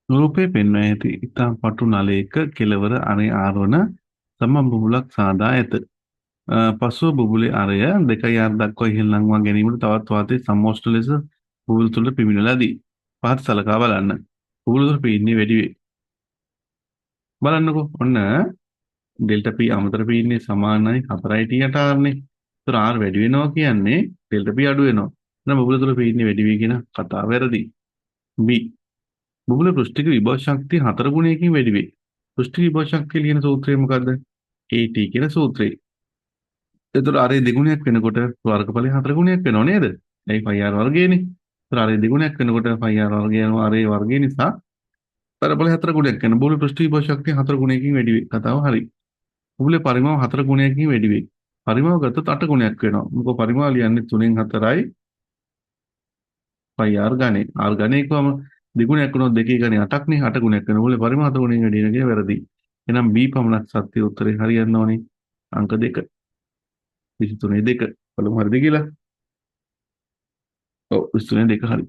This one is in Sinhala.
රූපේ පෙන්වා ඇති ඉතා පටු නලයක කෙළවර අරේ ආරවන සම බුබුලක් සාදා ඇත. පසුව බුබුලේ අරය 2.6 දක්වා ඉහළ නංවා ගැනීමට තවත් වාතයේ සම්මෝෂ්ඨ ලෙස බුබුලු තුළ පිබිදෙන ලදී. පහත සලකා බලන්න. බුබුලු තුළ පීඩනය වැඩි වේ. බලන්නකෝ ඔන්න ඩෙල්ටා P අමතර පීඩනය සමානයි 4t r නේ. ඒතර r වැඩි වෙනවා කියන්නේ ඩෙල්ටා P අඩු වෙනවා. එහෙනම් බුබුලු තුළ පීඩනය වැඩි වේ කියන කතාව වැරදි. B බුබුලේ පෘෂ්ඨික විභව ශක්තිය 4 ගුණයකින් වැඩි වේ. පෘෂ්ඨික විභව ශක්තිය කියන සූත්‍රය මොකද්ද? AT කියන සූත්‍රය. එතකොට අරේ දෙගුණයක් වෙනකොට වර්ගඵලය 4 ගුණයක් වෙනව නේද? ඒ පයි r වර්ගයනේ. එතකොට අරේ දෙගුණයක් වෙනකොට පයි r වර්ගය යනවා අරේ වර්ගය නිසා පරබල 4 ගුණයක් වෙන. බුබුලේ පෘෂ්ඨික විභව ශක්තිය 4 ගුණයකින් වැඩි වේ. කතාව හරි. බුබුලේ පරිමාව 4 ගුණයකින් වැඩි වේ. පරිමාව ගත්තොත් 8 ගුණයක් වෙනවා. මොකද පරිමාව ලියන්නේ 3න් 4යි පයි r ගානේ. r ගානේ කොහම දෙගුණයක් වුණොත් දෙකේ ගානේ 8ක් නේ 8 ගුණයක් වෙනවා. බුබුලේ පරිමාව 4 ගුණයකින් වැඩි වෙන කියන වැරදි. එහෙනම් B පමණක් සත්‍ය උත්තරේ හරියන්න ඕනේ. අංක 2. 23 2 බලමු හරිද කියලා. ඔව් 23 2 හරි.